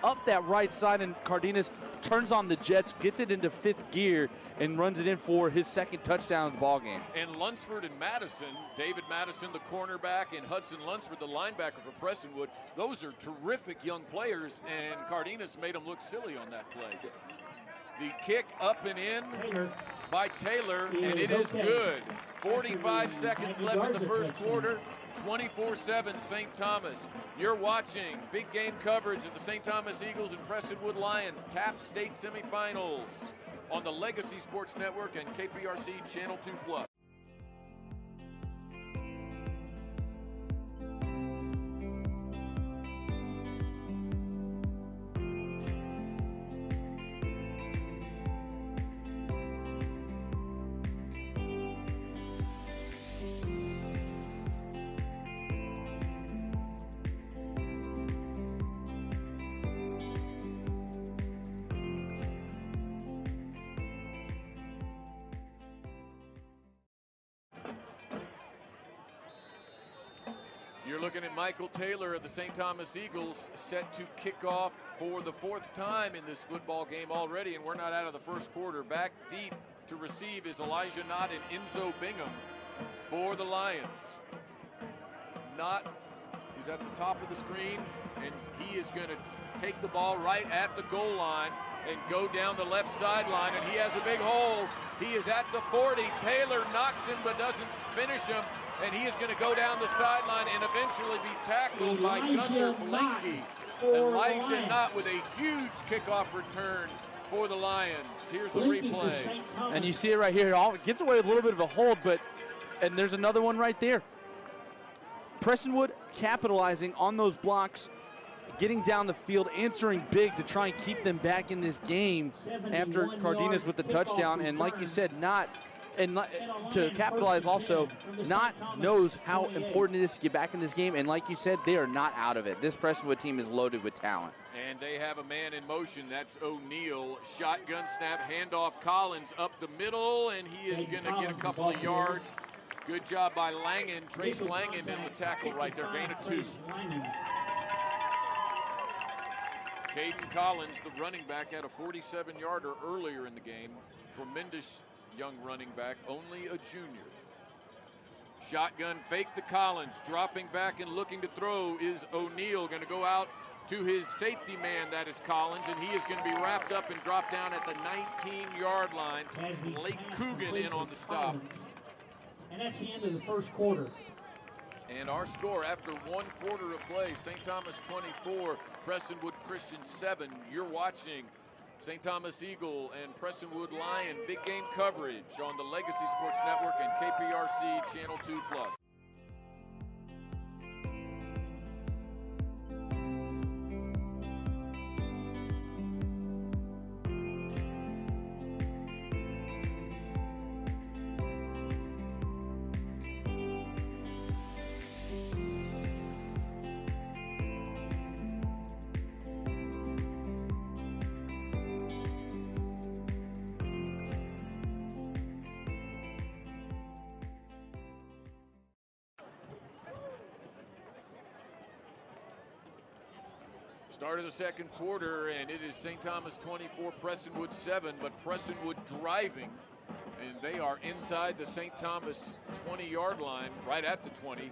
up that right side, and Cardenas turns on the jets, gets it into fifth gear, and runs it in for his second touchdown of the ballgame. And Lunsford and Madison, David Madison, the cornerback, and Hudson Lunsford, the linebacker for Prestonwood, those are terrific young players, and Cardenas made them look silly on that play. The kick up and in by Taylor, and it is good. 45 seconds left in the first quarter. 24-7 St. Thomas. You're watching big game coverage of the St. Thomas Eagles and Prestonwood Lions TAP State Semifinals on the Legacy Sports Network and KPRC Channel 2+. You're looking at Michael Taylor of the St. Thomas Eagles set to kick off for the fourth time in this football game already, and we're not out of the first quarter. Back deep to receive is Elijah Knott and Enzo Bingham for the Lions. Knott is at the top of the screen, and he is going to take the ball right at the goal line and go down the left sideline, and he has a big hole. He is at the 40. Taylor knocks him but doesn't finish him, and he is going to go down the sideline and eventually be tackled by Gunther Blinky. Elijah Knott with a huge kickoff return for the Lions. Here's the replay. And you see it right here. It gets away with a little bit of a hold, and there's another one right there. Prestonwood capitalizing on those blocks, getting down the field, answering big to try and keep them back in this game after Cardenas with the touchdown. And like you said, to capitalize also, Knott knows how important it is to get back in this game. And like you said, they are not out of it. This Prestonwood team is loaded with talent. And they have a man in motion. That's O'Neal. Shotgun snap, handoff Collins up the middle, and he is going to get a couple of yards. Good job by Langen, Trace Langen in the tackle right there, gain of 2. Caden Collins, the running back, had a 47-yarder earlier in the game. Tremendous young running back, only a junior. Shotgun fake to Collins, dropping back and looking to throw is O'Neal. Going to go out to his safety man, that is Collins, and he is going to be wrapped up and dropped down at the 19-yard line. Blake Coogan in on the stop. And that's the end of the first quarter. And our score after 1 quarter of play, St. Thomas 24, Prestonwood Christian 7. You're watching St. Thomas Eagle and Prestonwood Lion big game coverage on the Legacy Sports Network and KPRC Channel 2+. Start of the second quarter, and it is St. Thomas 24, Prestonwood 7, but Prestonwood driving, and they are inside the St. Thomas 20-yard line, right at the 20.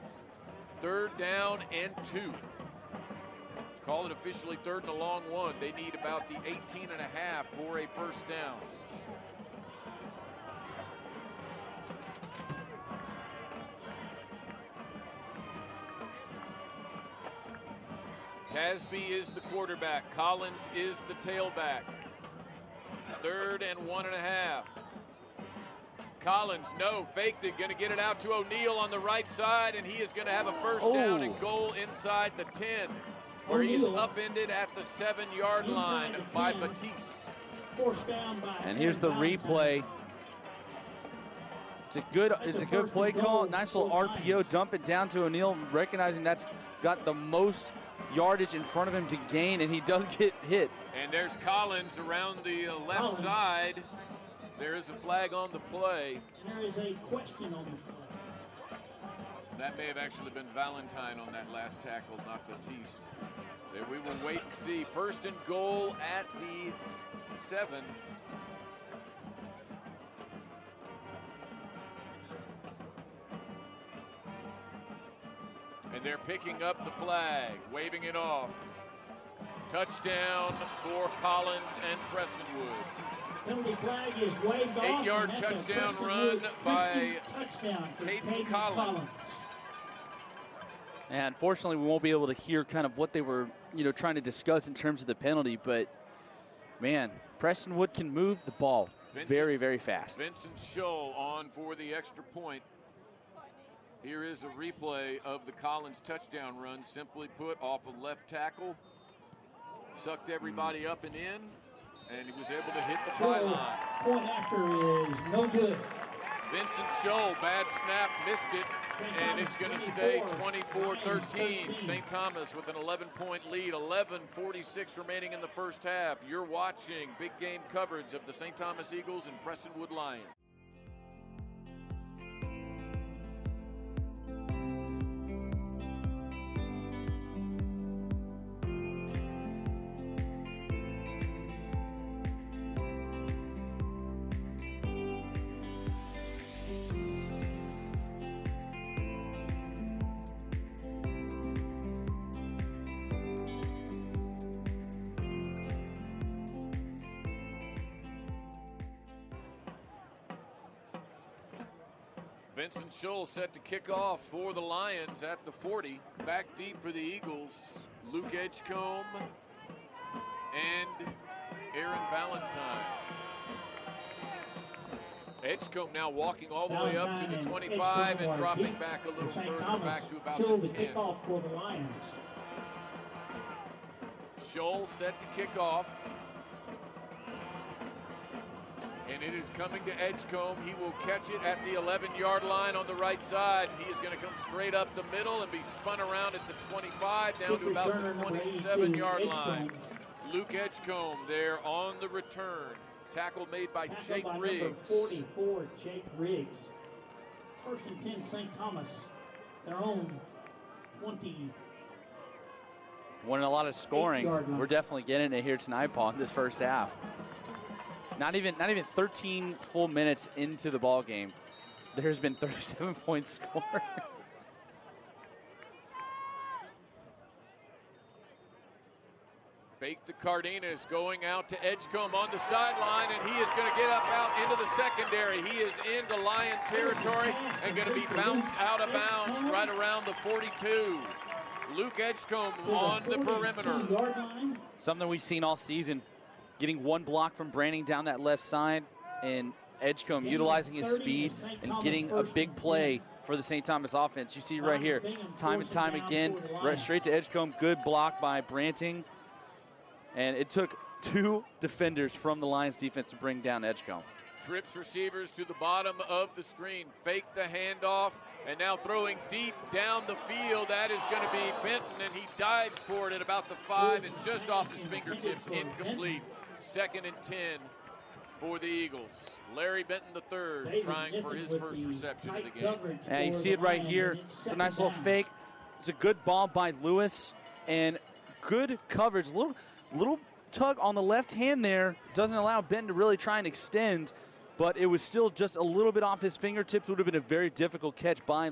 3rd down and 2. Call it officially 3rd and a long one. They need about the 18 and a half for a first down. Tasby is the quarterback. Collins is the tailback. 3rd and 1.5. Collins, no, faked it, going to get it out to O'Neal on the right side, and he is going to have a first down and goal inside the 10, where he is upended at the 7-yard line by Batiste. And here's the replay. It's a good play call. Nice little RPO, dump it down to O'Neal, recognizing that's got the most yardage in front of him to gain, and he does get hit. And there's Collins around the left side. There is a flag on the play. And there is a question on the play. That may have actually been Valentine on that last tackle, not Batiste. Then we will wait and see. First and goal at the 7. And they're picking up the flag, waving it off. Touchdown for Collins and Prestonwood. Penalty flag is waved off. 8-yard touchdown run by Hayden Collins. And unfortunately, we won't be able to hear kind of what they were, trying to discuss in terms of the penalty. But, man, Prestonwood can move the ball very, very fast. Vincent Scholl on for the extra point. Here is a replay of the Collins touchdown run. Simply put, off a left tackle. Sucked everybody up and in, and he was able to hit the pylon. Point after is no good. Vincent Scholl, bad snap, missed it, and it's going to stay 24-13. St. Thomas with an 11-point lead, 11:46 remaining in the first half. You're watching big game coverage of the St. Thomas Eagles and Prestonwood Lions. Vincent Scholl set to kick off for the Lions at the 40. Back deep for the Eagles, Luke Edgecombe and Aaron Valentine. Edgecombe now walking all the way up to the 25 and dropping back a little further, back to about the 10. Kickoff for the Lions. Scholl set to kick off. And it is coming to Edgecombe. He will catch it at the 11-yard line on the right side. He is going to come straight up the middle and be spun around at the 25 down to about the 27-yard line. Luke Edgecombe there on the return. Tackle made by Jake Riggs. Number 44, Jake Riggs. First and 10, St. Thomas. Their own 20. Wanting a lot of scoring. We're definitely getting it here tonight, Paul, in this first half. Not even 13 full minutes into the ball game, there's been 37 points scored. Fake to Cardenas, going out to Edgecombe on the sideline, and he is going to get up out into the secondary. He is into Lion territory and going to be bounced out of bounds right around the 42. Luke Edgecombe on the perimeter. Something we've seen all season. Getting one block from Branning down that left side, and Edgecombe utilizing his speed and getting a big play for the St. Thomas offense. You see right here, time and time again, right straight to Edgecombe. Good block by Branting. And it took 2 defenders from the Lions defense to bring down Edgecombe. Trips receivers to the bottom of the screen. Fake the handoff, and now throwing deep down the field. That is going to be Benton, and he dives for it at about the 5 and just off his fingertips. Incomplete. 2nd and 10 for the Eagles. Larry Benton III trying for his first reception of the game. And you see it right here. It's a nice little fake. It's a good ball by Lewis, and good coverage. Little tug on the left hand there. Doesn't allow Benton to really try and extend, but it was still just a little bit off his fingertips. Would have been a very difficult catch by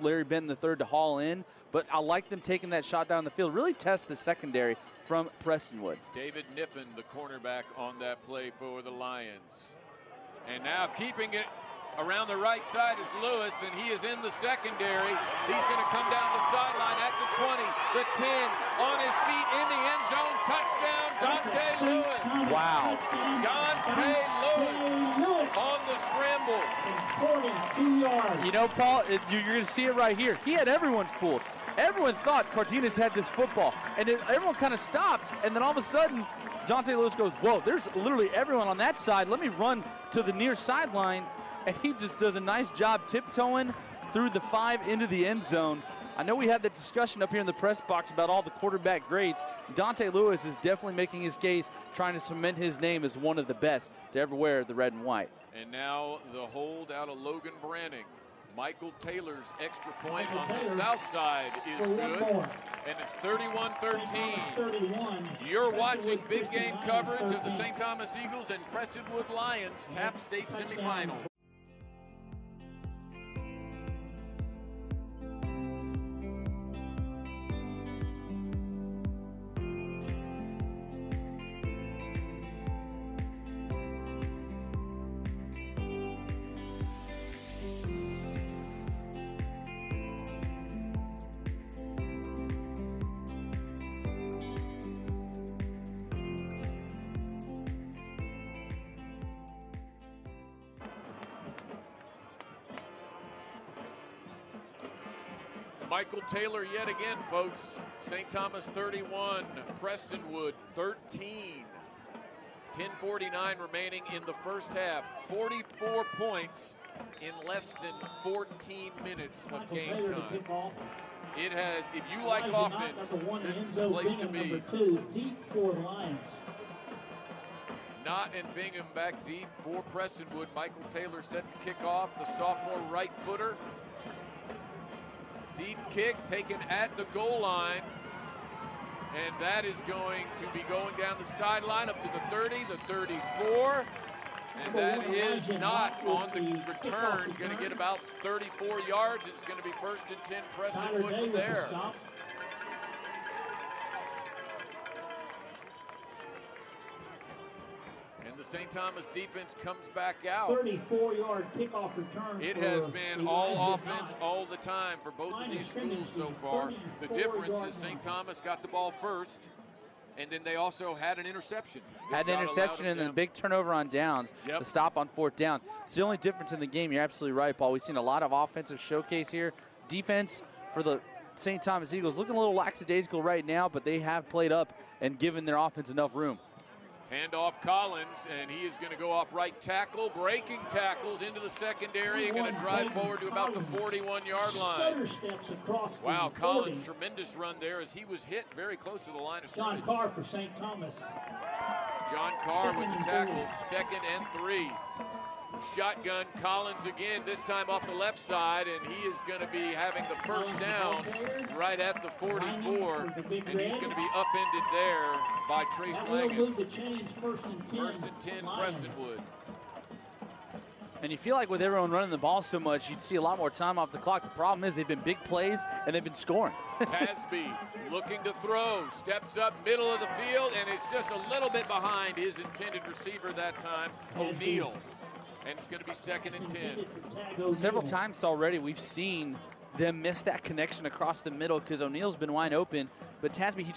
Larry Benton III to haul in, but I like them taking that shot down the field. Really test the secondary from Prestonwood. David Niffen, the cornerback on that play for the Lions. And now keeping it around the right side is Lewis, and he is in the secondary. He's going to come down the sideline at the 20, the 10, on his feet in the end zone. Touchdown, Dante Lewis. Wow. Dante Lewis on the scramble. 42 yards. You know, Paul, you're going to see it right here. He had everyone fooled. Everyone thought Cardenas had this football, and everyone kind of stopped, and then all of a sudden, Dante Lewis goes, whoa, there's literally everyone on that side. Let me run to the near sideline, and he just does a nice job tiptoeing through the 5 into the end zone. I know we had that discussion up here in the press box about all the quarterback greats. Dante Lewis is definitely making his case, trying to cement his name as one of the best to ever wear the red and white. And now the hold out of Logan Branning. Michael Taylor's extra point on the south side is good, and it's 31-13. You're watching big game coverage of the St. Thomas Eagles and Prestonwood Lions TAP State semifinal. Michael Taylor yet again, folks. St. Thomas 31, Prestonwood 13. 10:49 remaining in the first half. 44 points in less than 14 minutes of game time. It has, if you like offense, this is the place to be. Deep for the Lions. Knott and Bingham back deep for Prestonwood. Michael Taylor set to kick off, the sophomore right footer. Deep kick taken at the goal line, and that is going to be going down the sideline up to the 30, the 34, and that is not on the return. Going to get about 34 yards. It's going to be 1st and 10 Prestonwood from there. The St. Thomas defense comes back out. 34-yard kickoff return. It has been all offense all the time for both of these schools so far. The difference is St. Thomas got the ball first, and then they also had an interception. Had an interception and then a big turnover on downs. Yep. The stop on 4th down. It's the only difference in the game. You're absolutely right, Paul. We've seen a lot of offensive showcase here. Defense for the St. Thomas Eagles looking a little lackadaisical right now, but they have played up and given their offense enough room. Handoff Collins, and he is going to go off right tackle, breaking tackles into the secondary, and going to drive forward to about the 41-yard line. Wow, Collins, tremendous run there as he was hit very close to the line of scrimmage. John Carr for St. Thomas. John Carr with the tackle, 2nd and 3. Shotgun Collins again, this time off the left side, and he is going to be having the first down right at the 44, and he's going to be upended there by Trace Langan. 1st and 10, Prestonwood. And you feel like with everyone running the ball so much, you'd see a lot more time off the clock. The problem is they've been big plays, and they've been scoring. Tasby looking to throw, steps up middle of the field, and it's just a little bit behind his intended receiver that time, O'Neal. And it's going to be 2nd and 10. Several times already we've seen them miss that connection across the middle because O'Neal's been wide open, but Tasby, he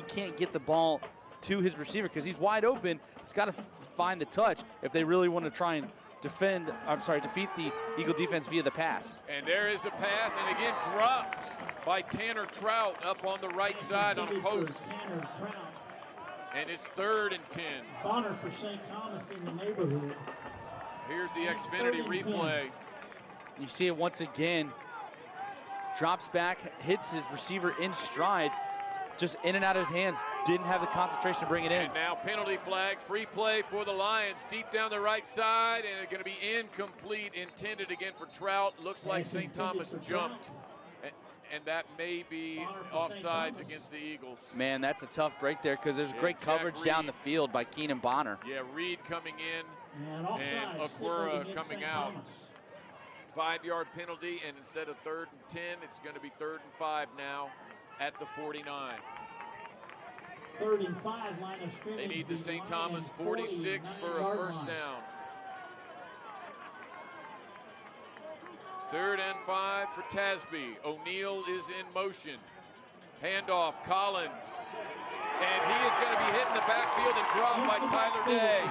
can't get the ball to his receiver because he's wide open. He's got to find the touch if they really want to try and defeat the Eagle defense via the pass. And there is a pass, and again dropped by Tanner Trout up on the right side on a post. And it's 3rd and 10. Bonner for St. Thomas in the neighborhood. Here's the Xfinity replay. You see it once again. Drops back, hits his receiver in stride, just in and out of his hands. Didn't have the concentration to bring it in. And now penalty flag, free play for the Lions. Deep down the right side, and it's going to be incomplete, intended again for Trout. Looks like St. Thomas jumped. And that may be offsides against the Eagles. Man, that's a tough break there because there's great coverage down the field by Keenan Bonner. Yeah, Reed coming in and Aquara coming out. 5-yard penalty, and instead of 3rd and 10, it's going to be 3rd and 5 now at the 49. 3rd and 5, line of scrimmage. They need the St. Thomas 46 for a first down. 3rd and 5 for Tasby. O'Neal is in motion. Handoff, Collins. And he is going to be hit in the backfield and dropped by Tyler Day.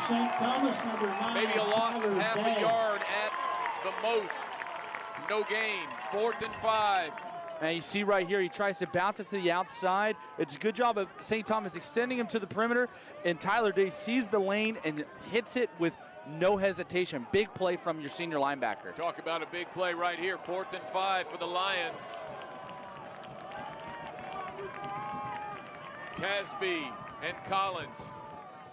Maybe a loss of half a yard at the most. No gain. 4th and 5. And you see right here, he tries to bounce it to the outside. It's a good job of St. Thomas extending him to the perimeter, and Tyler Day sees the lane and hits it with no hesitation. Big play from your senior linebacker. Talk about a big play right here. 4th and 5 for the Lions. Tasby and Collins.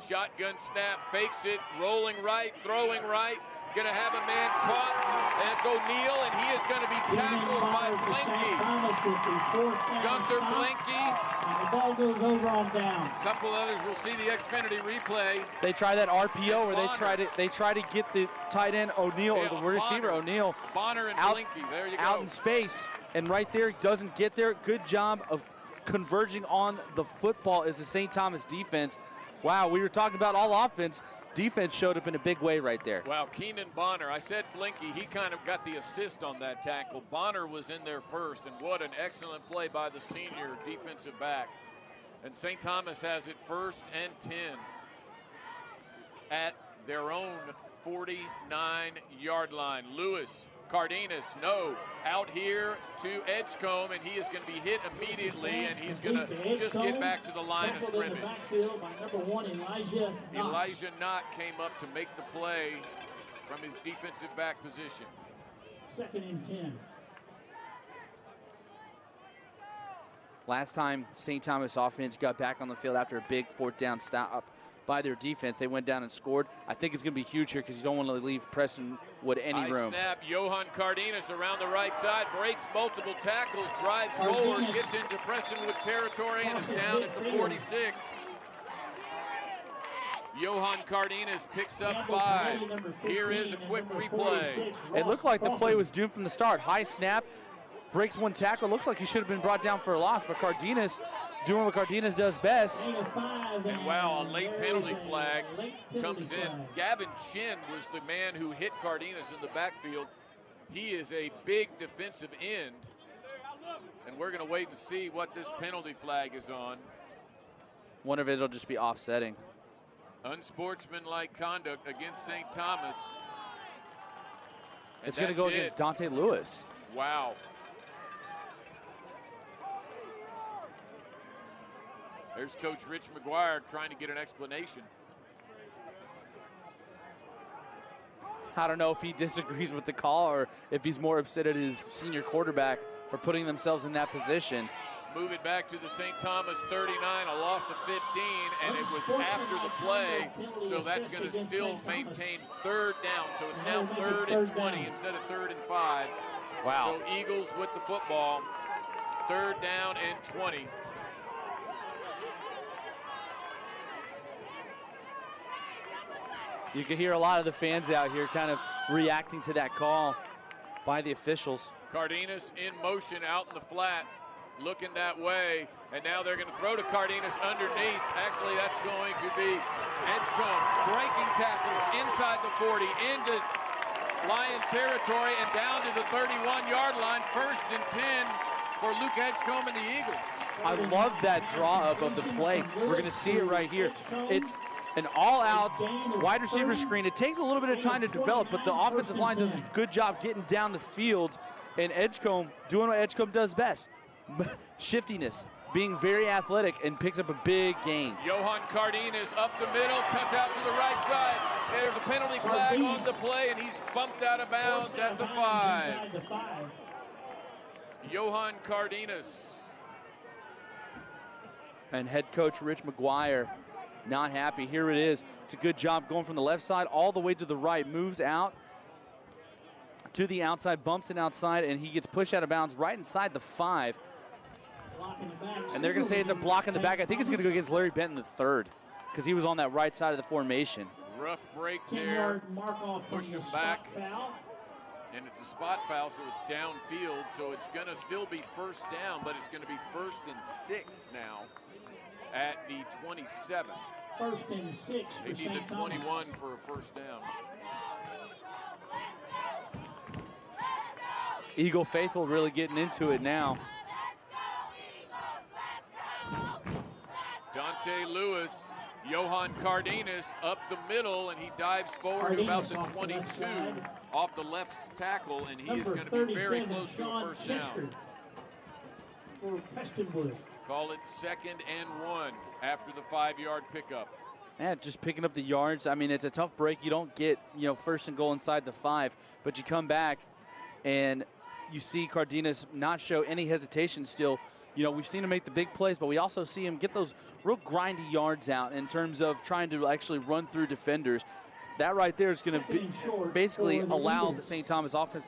Shotgun snap, fakes it, rolling right, throwing right. Going to have a man caught. That's O'Neal, and he is going to be tackled by Blinky. Gunther Blinky. And the ball goes over on down. A couple others will see the Xfinity replay. They try that RPO where they try to get the tight end O'Neal or the receiver O'Neal Bonner and out, Blinky. There you go. out in space, and right there doesn't get there. Good job of converging on the football is the St. Thomas defense. Wow, we were talking about all offense. Defense showed up in a big way right there. Wow, Keenan Bonner. I said Blinky. He kind of got the assist on that tackle. Bonner was in there first, and what an excellent play by the senior defensive back. And St. Thomas has it 1st and 10 at their own 49-yard line. Lewis, Cardenas, no, out here to Edgecombe, and he is going to be hit immediately, and he's going to just get back to the line of scrimmage. Elijah Knott came up to make the play from his defensive back position. 2nd and 10. Last time St. Thomas offense got back on the field after a big 4th down stop by their defense, they went down and scored. I think it's going to be huge here because you don't want to leave Prestonwood any room. Snap, Johan Cardenas around the right side, breaks multiple tackles, drives forward, gets into Prestonwood territory, and is down at the 46. Johan Cardenas picks up 5. Here is a quick replay. It looked like the play was doomed from the start. High snap, breaks one tackle. Looks like he should have been brought down for a loss, but Cardenas doing what Cardenas does best. And wow, a late penalty flag comes in. Gavin Chin was the man who hit Cardenas in the backfield. He is a big defensive end, and we're going to wait and see what this penalty flag is on. One of it will just be offsetting. Unsportsmanlike conduct against St. Thomas. And it's going to go against Dante Lewis. Wow. There's Coach Rich McGuire trying to get an explanation. I don't know if he disagrees with the call or if he's more upset at his senior quarterback for putting themselves in that position. Move it back to the St. Thomas 39, a loss of 15, and it was after the play, so that's going to still maintain 3rd down. So it's now 3rd and 20 instead of 3rd and 5. Wow. So Eagles with the football, 3rd down and 20. You can hear a lot of the fans out here kind of reacting to that call by the officials. Cardenas in motion out in the flat, looking that way, and now they're going to throw to Cardenas underneath. Actually, that's going to be Edgecombe breaking tackles inside the 40, into Lion territory, and down to the 31-yard line. 1st and 10 for Luke Edgecombe and the Eagles. I love that draw up of the play. We're going to see it right here. It's an all-out wide receiver screen. It takes a little bit of time to develop, but the offensive line does a good job getting down the field, and Edgecombe doing what Edgecombe does best. Shiftiness, being very athletic, and picks up a big gain. Johan Cardenas up the middle, cuts out to the right side. There's a penalty flag on the play, and he's bumped out of bounds at the 5. Johan Cardenas. And head coach Rich McGuire not happy. Here it is. It's a good job going from the left side all the way to the right. Moves out to the outside, bumps it outside, and he gets pushed out of bounds right inside the 5. And they're going to say it's a block in the back. I think it's going to go against Larry Benton III because he was on that right side of the formation. Rough break there. Push him back. And it's a spot foul, so it's downfield. So it's going to still be 1st down, but it's going to be 1st and 6 now at the 27. 1st and 6 They need the 21 for a 1st down. Eagle faithful really getting into it now. Dante Lewis, Johan Cardenas up the middle, and he dives forward to about the 22 off the left tackle, and he is going to be very close to a 1st down. For Prestonwood. Call it 2nd and 1 after the 5-yard pickup. Yeah, just picking up the yards. I mean, it's a tough break. You don't get, 1st and goal inside the 5, but you come back and you see Cardenas not show any hesitation still. We've seen him make the big plays, but we also see him get those real grindy yards out in terms of trying to actually run through defenders. that right there is going to basically allow the St. Thomas offense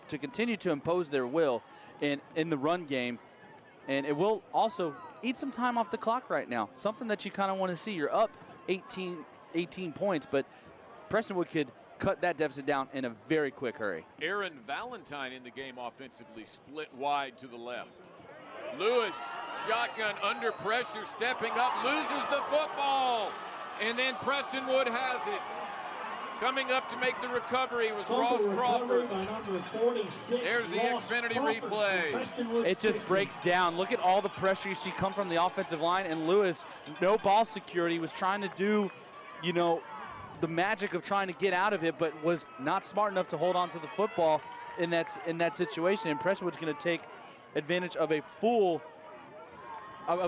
to continue to impose their will in the run game. And it will also eat some time off the clock right now, something that you kind of want to see. You're up 18 points, but Prestonwood could cut that deficit down in a very quick hurry. Aaron Valentine in the game offensively, split wide to the left. Lewis, shotgun under pressure, stepping up, loses the football, and then Prestonwood has it. Coming up to make the recovery was Ross Crawford. There's the Xfinity replay. It just breaks down. Look at all the pressure you see come from the offensive line, and Lewis, no ball security, was trying to do, you know, the magic of trying to get out of it, but was not smart enough to hold on to the football in that situation. And Prestonwood's going to take advantage of a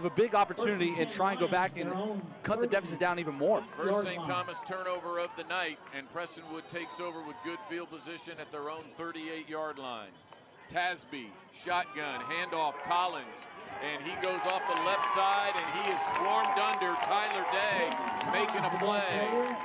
big opportunity and try and go back and cut the deficit down even more. First St. Thomas turnover of the night, and Prestonwood takes over with good field position at their own 38-yard line. Tasby, shotgun, handoff, Collins, and he goes off the left side, and he is swarmed under. Tyler Day making a play.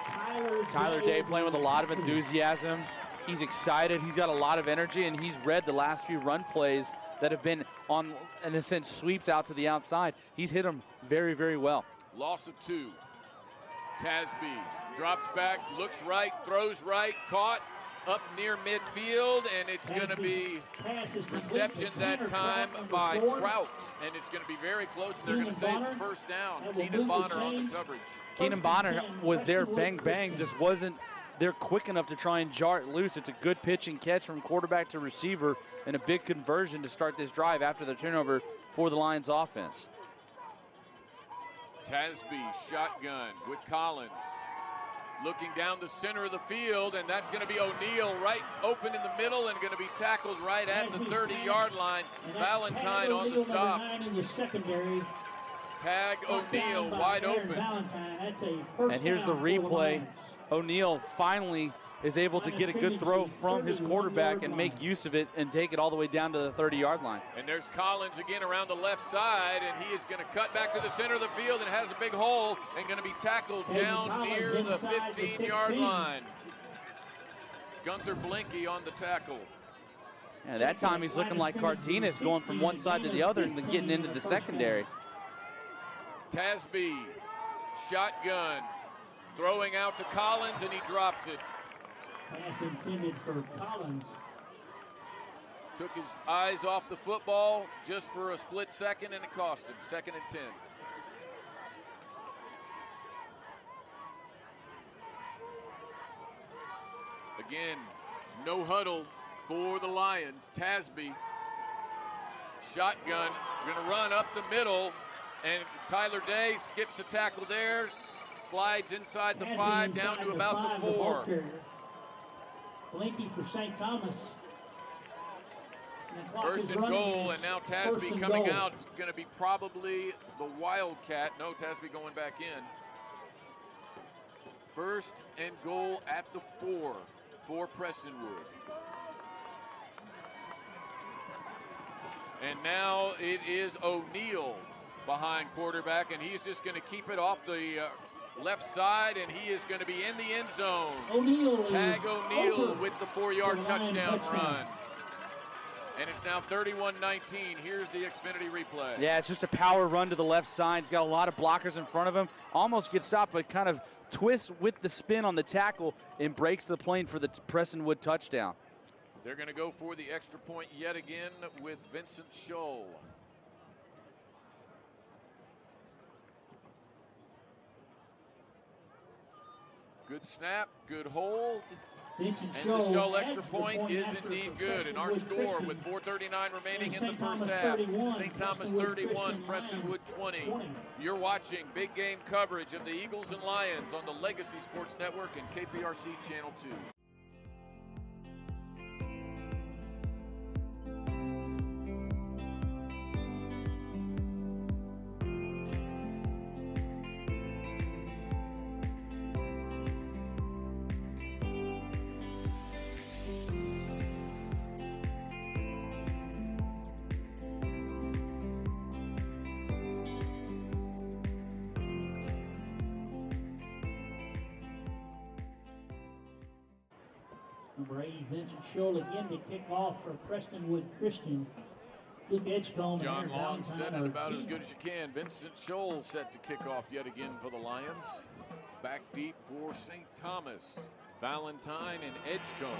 Tyler Day playing with a lot of enthusiasm. He's excited. He's got a lot of energy, and he's read the last few run plays that have been on, in a sense, sweeps out to the outside. He's hit them very, very well. Loss of 2. Tasby drops back, looks right, throws right, caught up near midfield, and it's going to be reception that time by Trout, and it's going to be very close, and they're going to say it's first down. Keenan Bonner on the coverage. Keenan Bonner was there, bang, bang, just wasn't there quick enough to try and jar it loose. It's a good pitch and catch from quarterback to receiver, and a big conversion to start this drive after the turnover for the Lions offense. Tasby, shotgun with Collins. Looking down the center of the field, and that's going to be O'Neal right open in the middle and going to be tackled right at the 30-yard line. Valentine on the stop. Tag O'Neal wide open. And here's the replay. O'Neal finally is able to get a good throw from his quarterback and make use of it and take it all the way down to the 30-yard line. And there's Collins again around the left side, and he is going to cut back to the center of the field and has a big hole and going to be tackled down near the 15-yard line. Gunther Blinky on the tackle. Yeah, that time he's looking like Cardenas, going from one side to the other and then getting into the secondary. Tasby, shotgun, throwing out to Collins, and he drops it. Pass intended for Collins. Took his eyes off the football just for a split second, and it cost him. 2nd and 10. Again, no huddle for the Lions. Tasby, shotgun, going to run up the middle, and Tyler Day skips a tackle there, slides inside the 5 down to about the 4. Blinky for St. Thomas. First and goal, and now Tasby coming out. It's going to be probably the Wildcat. No, Tasby going back in. First and goal at the 4 for Prestonwood. And now it is O'Neal behind quarterback, and he's just going to keep it off the left side, and he is going to be in the end zone. Tag O'Neal with the 4-yard touchdown run. And it's now 31-19. Here's the Xfinity replay. Yeah, it's just a power run to the left side. He's got a lot of blockers in front of him. Almost gets stopped, but kind of twists with the spin on the tackle and breaks the plane for the Prestonwood touchdown. They're going to go for the extra point yet again with Vincent Scholl. Good snap, good hold, and the Scholl extra point is indeed good. And our score with 4:39 remaining in the first half, St. Thomas 31, Prestonwood 20. You're watching big game coverage of the Eagles and Lions on the Legacy Sports Network and KPRC Channel 2. Number 80, Vincent Scholl again to kick off for Prestonwood Christian. Luke Edgecombe. John Long said it about as good as you can. Vincent Scholl set to kick off yet again for the Lions. Back deep for St. Thomas. Valentine and Edgecombe.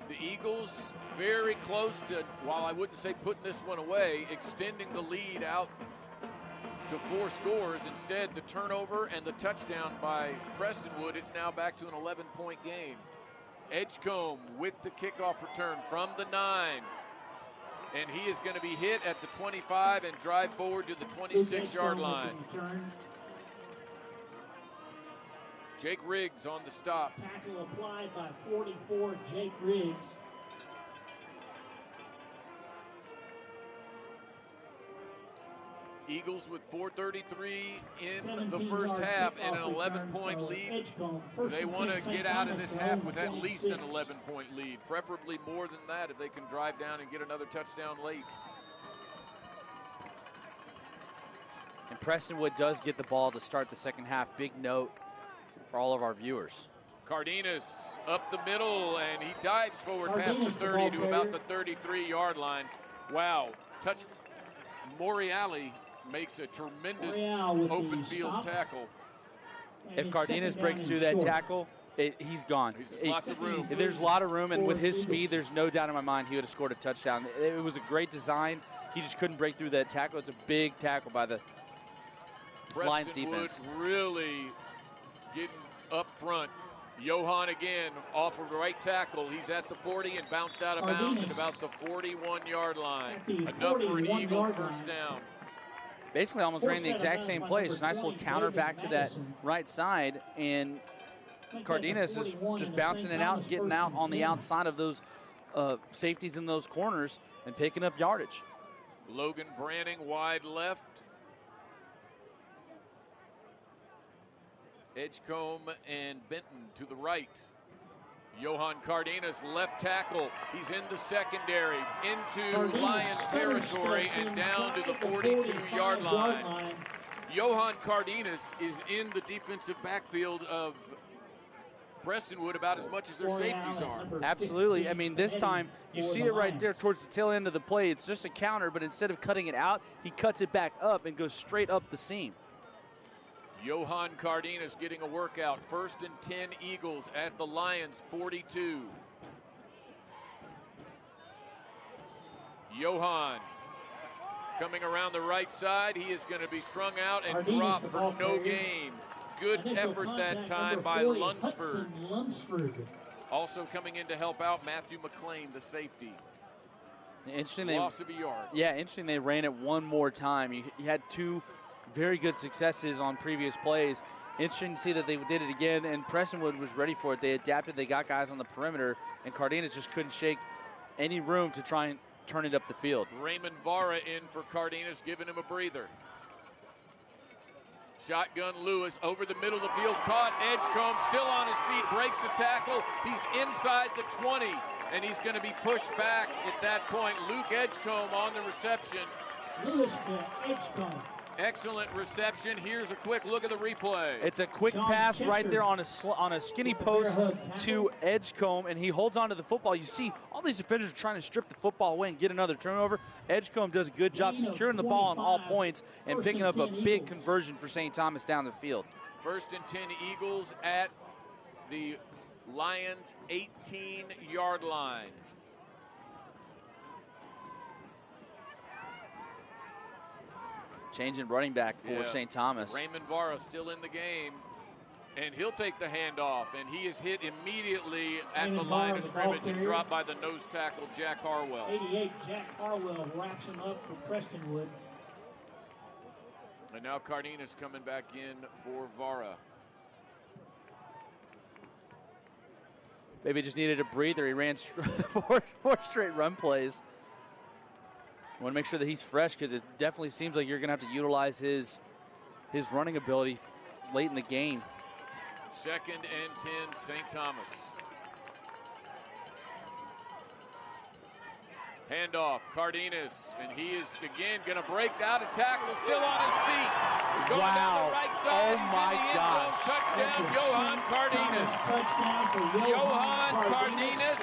The Eagles very close to, while I wouldn't say putting this one away, extending the lead out to 4 scores. Instead, the turnover and the touchdown by Prestonwood, it's now back to an 11-point game. Edgecombe with the kickoff return from the 9. And he is going to be hit at the 25 and drive forward to the 26-yard line. Jake Riggs on the stop. Tackle applied by 44, Jake Riggs. Eagles with 4:33 in the first half and an 11-point lead. They want to get out of this half with at least an 11-point lead, preferably more than that if they can drive down and get another touchdown late. And Prestonwood does get the ball to start the second half. Big note for all of our viewers. Cardenas up the middle, and he dives forward past the 30 to about the 33-yard line. Wow. Touch. Moriali makes a tremendous open field tackle. If Cardenas breaks through that tackle, he's gone. Lots of room. There's a lot of room, and with his speed, there's no doubt in my mind he would have scored a touchdown. It was a great design. He just couldn't break through that tackle. It's a big tackle by the Lions defense. Really getting up front. Johan again off of the right tackle. He's at the 40 and bounced out of bounds at about the 41-yard line. Enough for an Eagle first down. Basically almost ran the exact same play. It's a nice little counter back to that right side, and Cardenas is just bouncing it out, getting out on the outside of those safeties in those corners and picking up yardage. Logan Branning wide left. Edgecombe and Benton to the right. Johan Cardenas, left tackle. He's in the secondary, into Lions territory and down to the 42-yard line. Johan Cardenas is in the defensive backfield of Prestonwood about as much as their safeties are. Absolutely. I mean, this time, you see it right there towards the tail end of the play. It's just a counter, but instead of cutting it out, he cuts it back up and goes straight up the seam. Johan Cardenas getting a workout. 1st and 10 Eagles at the Lions 42. Johan coming around the right side. He is going to be strung out and dropped for no gain. Good effort that time by Lunsford. Also coming in to help out, Matthew McLean, the safety. Interesting. Loss of a yard. Yeah, interesting they ran it one more time. You had 2 very good successes on previous plays. Interesting to see that they did it again, and Prestonwood was ready for it. They adapted. They got guys on the perimeter, and Cardenas just couldn't shake any room to try and turn it up the field. Raymond Vara in for Cardenas, giving him a breather. Shotgun Lewis over the middle of the field, caught. Edgecombe still on his feet, breaks the tackle. He's inside the 20, and he's going to be pushed back at that point. Luke Edgecombe on the reception. Lewis to Edgecombe. Excellent reception. Here's a quick look at the replay. It's a quick pass right there on a skinny post to Edgecombe, and he holds on to the football. You see all these defenders are trying to strip the football away and get another turnover. Edgecombe does a good job securing the ball on all points and picking up a big conversion for St. Thomas down the field. 1st and 10 Eagles at the Lions 18-yard line. Change in running back for St. Thomas. Raymond Vara still in the game, and he'll take the handoff, and he is hit immediately at the line of scrimmage and dropped by the nose tackle, Jack Harwell. 88, Jack Harwell wraps him up for Prestonwood. And now Cardenas coming back in for Vara. Maybe just needed a breather. He ran 4 straight run plays. Want to make sure that he's fresh, because it definitely seems like you're going to have to utilize his running ability late in the game. 2nd and 10, St. Thomas. Handoff, Cardenas, and he is again going to break out a tackle, still on his feet. Going down the right onside. Oh my gosh. Touchdown, Johan Cardenas. Touchdown for Johan Cardenas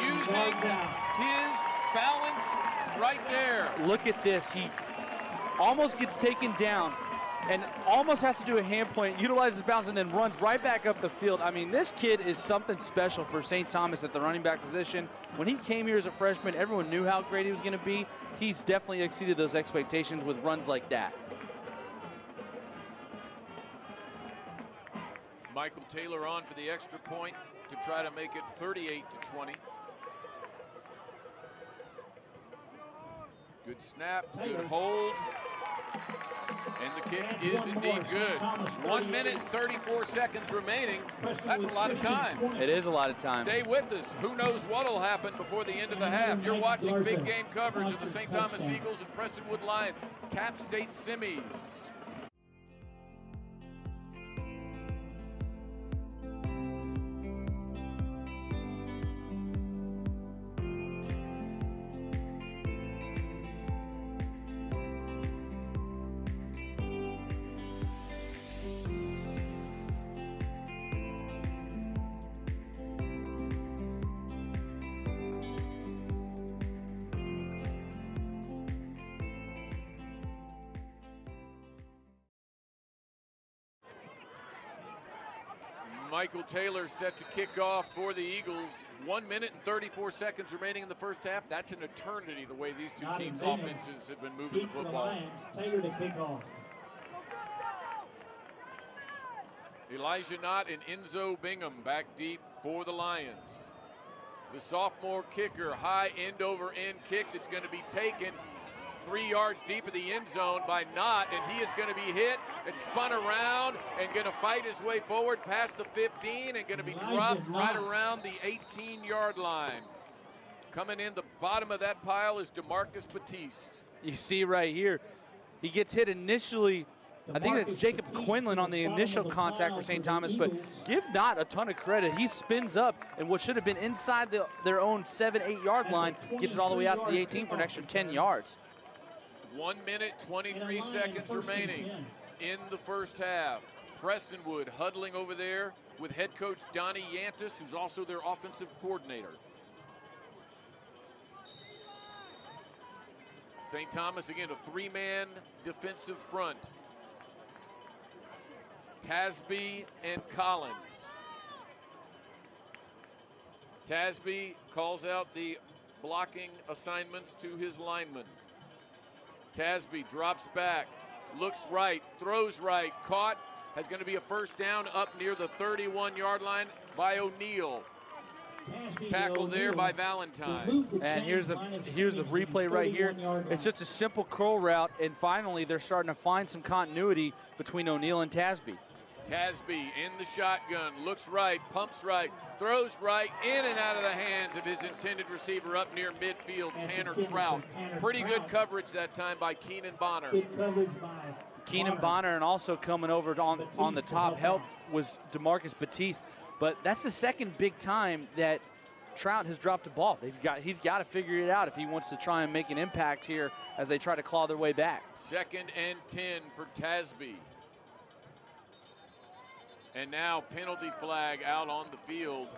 using his balance right there. Look at this. He almost gets taken down and almost has to do a hand point, utilizes bounce, and then runs right back up the field. I mean, this kid is something special for St. Thomas at the running back position. When he came here as a freshman, everyone knew how great he was going to be. He's definitely exceeded those expectations with runs like that. Michael Taylor on for the extra point to try to make it 38-20. Good snap, good hold. And the kick is indeed good. 1 minute and 34 seconds remaining. That's a lot of time. It is a lot of time. Stay with us. Who knows what will happen before the end of the half. You're watching big game coverage of the St. Thomas Eagles and Prestonwood Lions. Tap State semis. Michael Taylor set to kick off for the Eagles. 1 minute and 34 seconds remaining in the first half. That's an eternity the way these two teams' offenses have been moving the football. Taylor to kick off. Elijah Knott and Enzo Bingham back deep for the Lions. The sophomore kicker, high end over end kick that's going to be taken 3 yards deep of the end zone by Knott, and he is going to be hit and spun around and going to fight his way forward past the 15 and going to be dropped right around the 18-yard line. Coming in the bottom of that pile is DeMarcus Batiste. You see right here, he gets hit initially. I think that's Jacob Quinlan on the initial contact for St. Thomas, but give Knott a ton of credit. He spins up, and what should have been inside their own 7-8 line gets it all the way out to the 18 for an extra 10 yards. 1 minute, 23 seconds remaining in the first half. Prestonwood huddling over there with head coach Donnie Yantis, who's also their offensive coordinator. St. Thomas, again, a three-man defensive front. Tasby and Collins. Tasby calls out the blocking assignments to his linemen. Tasby drops back, looks right, throws right, caught, has going to be a first down up near the 31-yard line by O'Neal. Tackle there by Valentine. And here's the replay right here. It's just a simple curl route, and finally they're starting to find some continuity between O'Neal and Tasby. Tasby in the shotgun, looks right, pumps right, throws right, in and out of the hands of his intended receiver up near midfield, Tanner Trout. Pretty good coverage that time by Keenan Bonner. Keenan Bonner, and also coming over on the top help was DeMarcus Batiste. But that's the second big time that Trout has dropped the ball. He's got to figure it out if he wants to try and make an impact here as they try to claw their way back. 2nd and 10 for Tasby. And now penalty flag out on the field.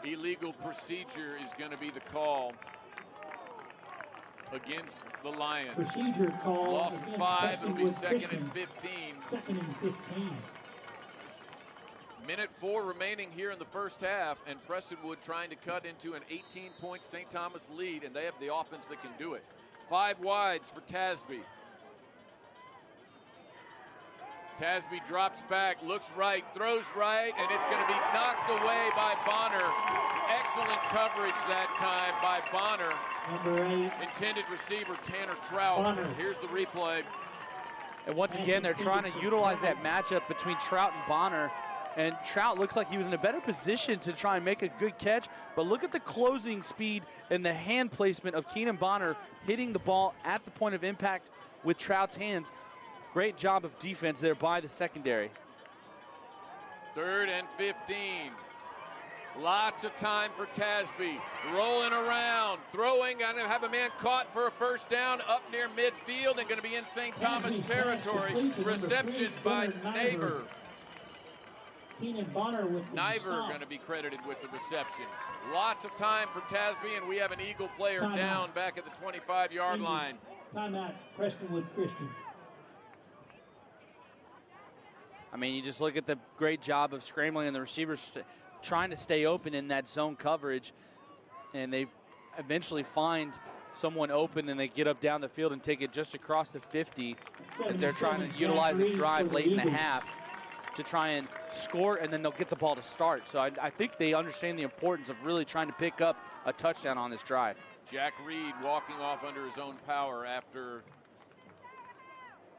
Illegal procedure is going to be the call against the Lions. Procedure call. Loss 5, it'll be 2nd and 15. 2nd and 15. Minute 4 remaining here in the first half, and Prestonwood trying to cut into an 18-point St. Thomas lead, and they have the offense that can do it. 5 wides for Tasby. Tasby drops back, looks right, throws right, and it's going to be knocked away by Bonner. Excellent coverage that time by Bonner. Number 8. Intended receiver Tanner Trout. Bonner. Here's the replay. And once again, they're trying to utilize that matchup between Trout and Bonner. And Trout looks like he was in a better position to try and make a good catch. But look at the closing speed and the hand placement of Keenan Bonner hitting the ball at the point of impact with Trout's hands. Great job of defense there by the secondary. 3rd and 15. Lots of time for Tasby. Rolling around, throwing, going to have a man caught for a first down up near midfield and going to be in St. Thomas territory. Reception by Neighbor. Niver going to be credited with the reception. Lots of time for Tasby, and we have an Eagle player down back at the 25-yard line. Timeout, Prestonwood Christian. I mean, you just look at the great job of scrambling and the receivers trying to stay open in that zone coverage, and they eventually find someone open and they get up down the field and take it just across the 50 as they're trying to utilize a drive late in the half to try and score, and then they'll get the ball to start. So I think they understand the importance of really trying to pick up a touchdown on this drive. Jack Reed walking off under his own power after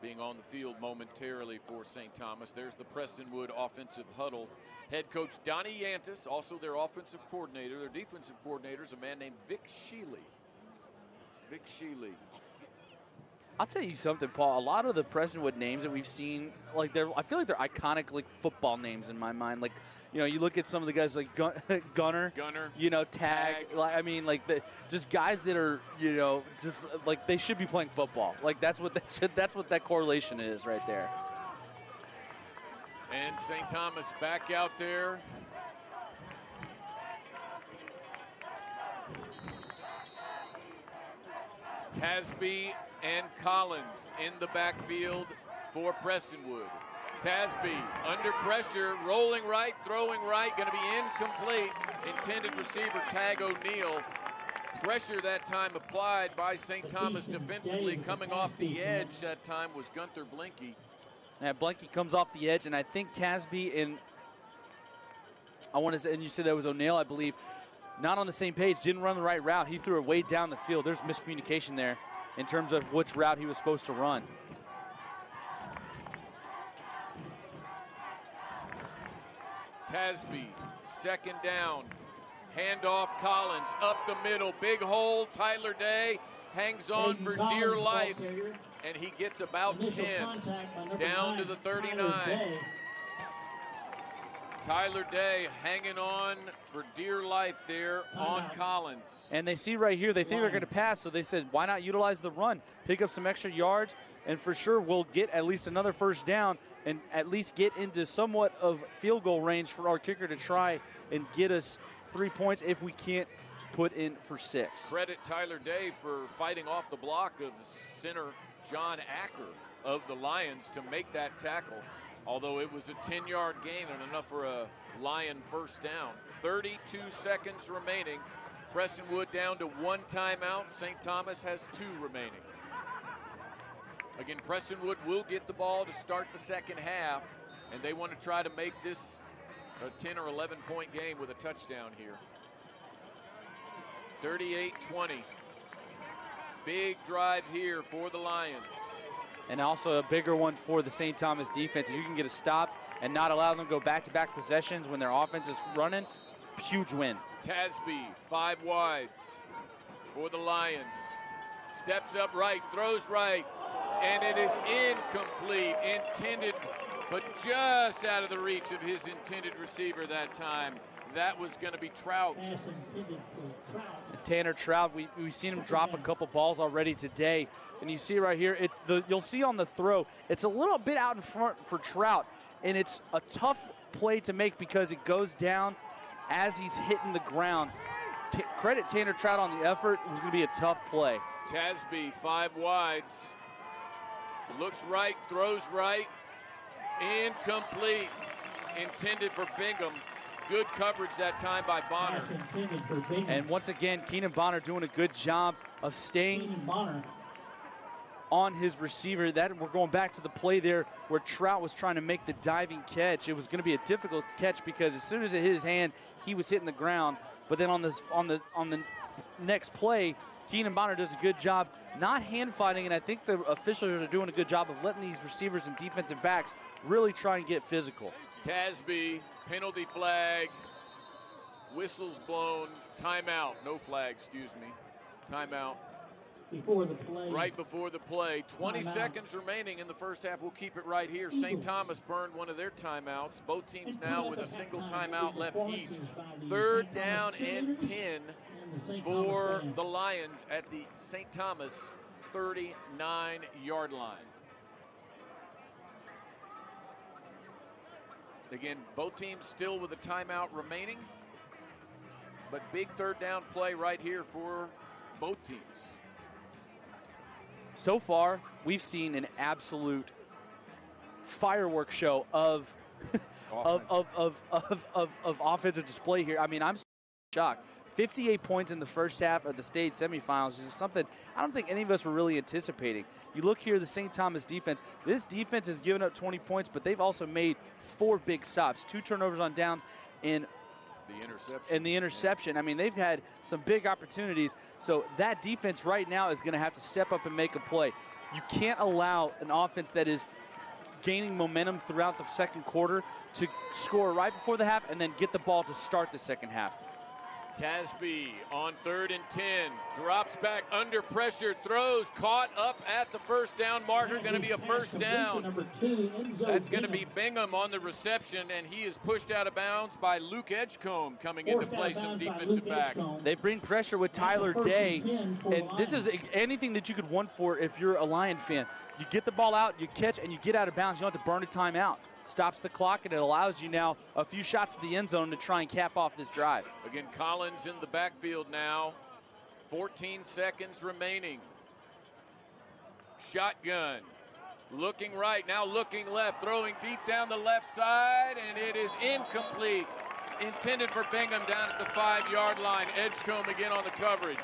being on the field momentarily for St. Thomas. There's the Prestonwood offensive huddle. Head coach Donnie Yantis, also their offensive coordinator. Their defensive coordinator is a man named Vic Sheely. Vic Sheely. I'll tell you something, Paul. A lot of the Prestonwood names that we've seen, I feel like they're iconic, football names in my mind. Like, you look at some of the guys like Gunner, Tag. Just guys that are, just like they should be playing football. Like that's what that correlation is right there. And St. Thomas back out there. Tasby and Collins in the backfield for Prestonwood. Tasby under pressure, rolling right, throwing right, going to be incomplete. Intended receiver Tag O'Neal. Pressure that time applied by St. Thomas defensively. Coming off the edge that time was Gunther Blinky. Yeah, Blinky comes off the edge, and I think Tasby and you said that was O'Neal, I believe, not on the same page, didn't run the right route. He threw it way down the field. There's miscommunication there in terms of which route he was supposed to run. Tasby, second down. Handoff Collins, up the middle, big hole. Tyler Day hangs on for dear life, and he gets about 10, down to the 39. Tyler Day hanging on for dear life there on Collins. And they see right here, they think they're going to pass, so they said, why not utilize the run? Pick up some extra yards, and for sure we'll get at least another first down and at least get into somewhat of field goal range for our kicker to try and get us 3 points if we can't put in for 6. Credit Tyler Day for fighting off the block of center John Acker of the Lions to make that tackle. Although it was a 10-yard gain and enough for a Lion first down. 32 seconds remaining. Prestonwood down to 1 timeout. St. Thomas has 2 remaining. Again, Prestonwood will get the ball to start the second half, and they want to try to make this a 10 or 11-point game with a touchdown here. 38-20. Big drive here for the Lions. And also a bigger one for the St. Thomas defense. If you can get a stop and not allow them to go back-to-back possessions when their offense is running, it's a huge win. Tasby, 5 wides for the Lions. Steps up right, throws right, and it is incomplete. Intended, but just out of the reach of his intended receiver that time. That was going to be Trout. Tanner Trout, we've seen him drop a couple balls already today. And you see right here, you'll see on the throw, it's a little bit out in front for Trout. And it's a tough play to make because it goes down as he's hitting the ground. Credit Tanner Trout on the effort. It was going to be a tough play. Tasby, 5 wides. Looks right, throws right. Incomplete. Intended for Bingham. Good coverage that time by Bonner. And once again, Keenan Bonner doing a good job of staying on his receiver. That we're going back to the play there where Trout was trying to make the diving catch. It was going to be a difficult catch because as soon as it hit his hand, he was hitting the ground. But then on the next play, Keenan Bonner does a good job not hand fighting, and I think the officials are doing a good job of letting these receivers and defensive backs really try and get physical. Tasby, penalty flag, whistles blown, timeout, no flag, excuse me, timeout. before the play. Right before the play. 20 seconds remaining in the first half. We'll keep it right here. St. Thomas burned one of their timeouts. Both teams now with a single timeout left each. Third down and 10 for the Lions at the St. Thomas 39-yard line. Again, both teams still with a timeout remaining, but big third down play right here for both teams. So far, we've seen an absolute fireworks show of offensive display here. I mean, I'm shocked. 58 points in the first half of the state semifinals is something I don't think any of us were really anticipating. You look here, the St. Thomas defense. This defense has given up 20 points, but they've also made 4 big stops, 2 turnovers on downs, and the interception. I mean, they've had some big opportunities. So that defense right now is going to have to step up and make a play. You can't allow an offense that is gaining momentum throughout the second quarter to score right before the half and then get the ball to start the second half. Tasby on 3rd and 10, drops back under pressure, throws, caught up at the first down marker, going to be a first down. That's going to be Bingham on the reception, and he is pushed out of bounds by Luke Edgecombe coming into play, some defensive back. They bring pressure with Tyler Day, and this is anything that you could want for if you're a Lion fan. You get the ball out, you catch, and you get out of bounds. You don't have to burn a timeout. Stops the clock, and it allows you now a few shots to the end zone to try and cap off this drive. Again, Collins in the backfield now. 14 seconds remaining. Shotgun. Looking right, now looking left, throwing deep down the left side, and it is incomplete. Intended for Bingham down at the 5-yard line. Edgecombe again on the coverage.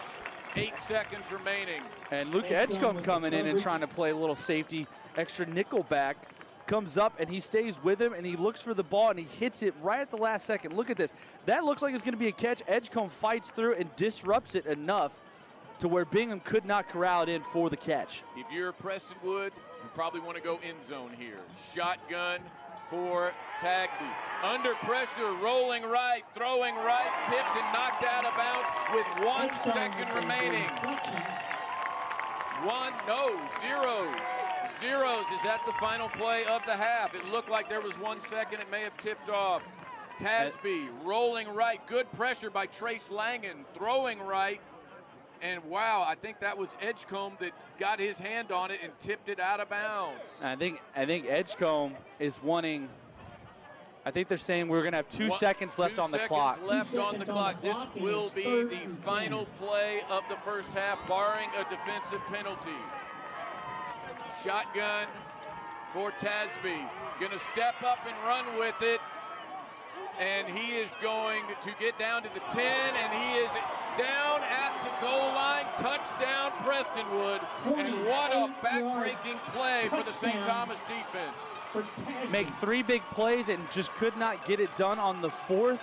8 seconds remaining. And Luke Edgecombe coming in and trying to play a little safety, extra nickel back. Comes up and he stays with him and he looks for the ball and he hits it right at the last second. Look at this. That looks like it's going to be a catch. Edgecombe fights through and disrupts it enough to where Bingham could not corral it in for the catch. If you're Prestonwood, you probably want to go end zone here. Shotgun for Tasby. Under pressure, rolling right, throwing right, tipped and knocked out of bounds with 1 second remaining. Zeros is at the final play of the half. It looked like there was 1 second. It may have tipped off. Tasby rolling right. Good pressure by Trace Langen. Throwing right. And wow, I think that was Edgecombe that got his hand on it and tipped it out of bounds. I think Edgecombe is wanting. I think they're saying we're going to have 2 seconds left on the clock. 2 seconds left on the clock. This will be the final play of the first half, barring a defensive penalty. Shotgun for Tasby. Going to step up and run with it. And he is going to get down to the 10, and he is down at the goal line. Touchdown, Prestonwood. And what a back-breaking play for the St. Thomas defense. Make 3 big plays and just could not get it done on the 4th.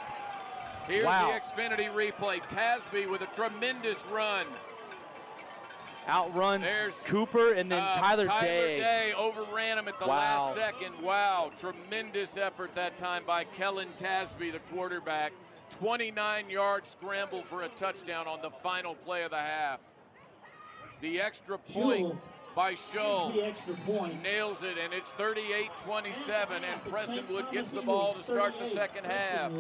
Here's the Xfinity replay. Tasby with a tremendous run. Outruns Cooper and then Tyler Day. Day overran him at the last second. Wow, tremendous effort that time by Kellen Tasby, the quarterback. 29-yard scramble for a touchdown on the final play of the half. The extra point by Shull nails it, and it's 38-27, and Prestonwood gets the ball to start the second half.